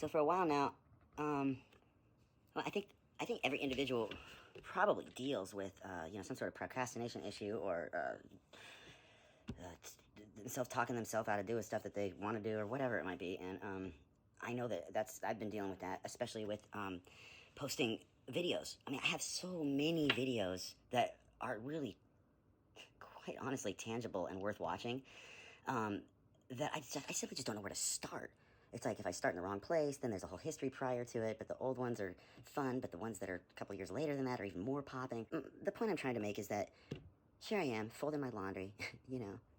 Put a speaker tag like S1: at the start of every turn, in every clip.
S1: So for a while now, well, I think every individual probably deals with some sort of procrastination issue or self-talking themselves out of doing stuff that they want to do or whatever it might be. And I know that I've been dealing with that, especially with posting videos. I mean, I have so many videos that are really, quite honestly, tangible and worth watching, that I simply just don't know where to start. It's like if I start in the wrong place, then there's a whole history prior to it, but the old ones are fun, but the ones that are a couple years later than that are even more popping. The point I'm trying to make is that here I am, folding my laundry,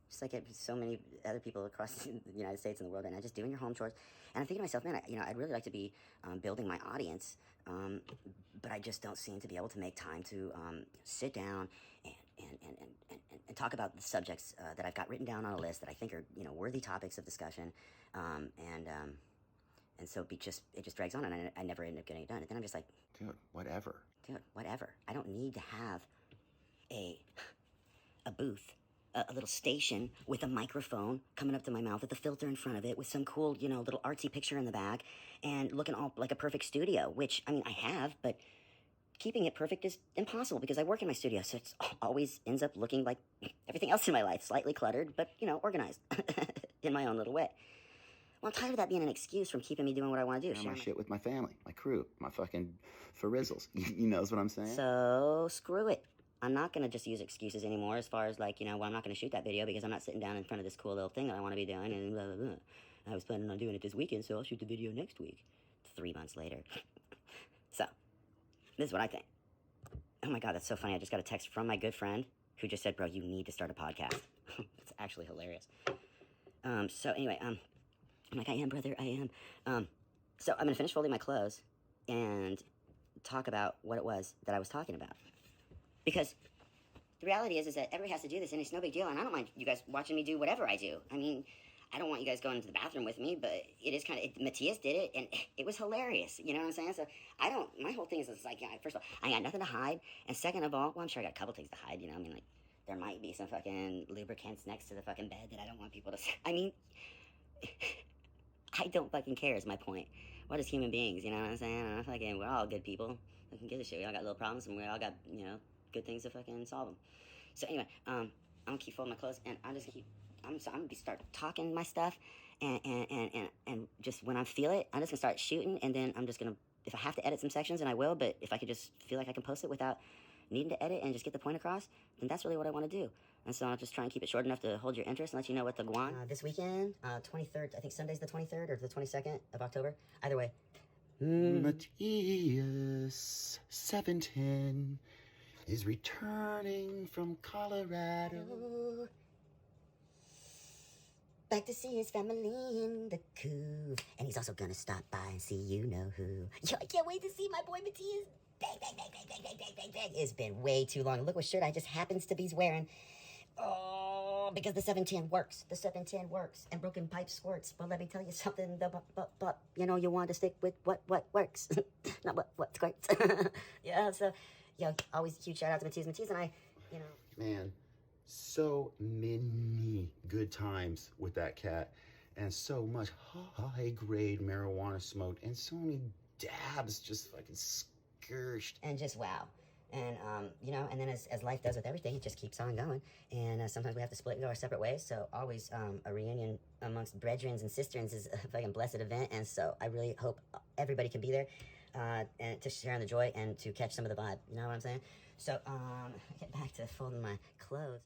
S1: just like so many other people across the United States and the world right now, just doing your home chores. And I'm thinking to myself, man, I'd really like to be building my audience, but I just don't seem to be able to make time to sit down and talk about the subjects that I've got written down on a list that I think are, worthy topics of discussion. And so it just drags on, and I never end up getting it done. And then I'm just like,
S2: Dude, whatever.
S1: I don't need to have a booth, a little station with a microphone coming up to my mouth with a filter in front of it with some cool, little artsy picture in the back and looking all like a perfect studio, which, I mean, I have, but keeping it perfect is impossible because I work in my studio, so it always ends up looking like everything else in my life, slightly cluttered, but, organized in my own little way. Well, I'm tired of that being an excuse from keeping me doing what I want to do.
S2: Share my shit with my family, my crew, my fucking farizzles. You know what I'm saying?
S1: So, screw it. I'm not going to just use excuses anymore as far as I'm not going to shoot that video because I'm not sitting down in front of this cool little thing that I want to be doing and blah, blah, blah. I was planning on doing it this weekend, so I'll shoot the video next week. 3 months later. So, this is what I think. Oh my God, that's so funny. I just got a text from my good friend who just said, bro, you need to start a podcast. It's actually hilarious. So anyway, I'm like, I am, brother, I am. So I'm going to finish folding my clothes and talk about what it was that I was talking about. Because the reality is that everybody has to do this, and it's no big deal, and I don't mind you guys watching me do whatever I do. I mean, I don't want you guys going to the bathroom with me, but it is Matthias did it, and it was hilarious, you know what I'm saying? So my whole thing is it's like, first of all, I got nothing to hide, and second of all, well, I'm sure I got a couple things to hide, I mean, like, there might be some fucking lubricants next to the fucking bed that I don't want people to see. I mean, I don't fucking care is my point. What is human beings, you know what I'm saying? We're all good people. I can give a shit. We all got little problems, and we all got, good things to fucking solve them. So anyway, I'm gonna keep folding my clothes, and I'm gonna start talking my stuff, and just when I feel it, I'm just gonna start shooting, and then I'm just gonna, if I have to edit some sections, and I will, but if I could just feel like I can post it without needing to edit and just get the point across, then that's really what I want to do. And so I'll just try and keep it short enough to hold your interest and let you know what the go on. This weekend, 23rd, I think Sunday's the 23rd or the 22nd of October. Either way.
S2: Matthias 710 is returning from Colorado.
S1: Back to see his family in the coop. And he's also gonna stop by and see you-know-who. Yo, I can't wait to see my boy Matthias. Bang, bang, bang, bang, bang, bang, bang, bang, bang. It's been way too long. Look what shirt I just happens to be wearing. Oh, because the 710 works. The 710 works. And broken pipe squirts. But let me tell you something. You want to stick with what works. Not what squirts. Yeah, so, always huge shout out to Matthias. Matthias and I,
S2: Man, so many good times with that cat. And so much high-grade marijuana smoked. And so many dabs just fucking scourged.
S1: And just wow. And, and then as life does with everything, it just keeps on going. And sometimes we have to split and go our separate ways. So always a reunion amongst brethrens and sisterns is a fucking blessed event. And so I really hope everybody can be there and to share in the joy and to catch some of the vibe. You know what I'm saying? So get back to folding my clothes.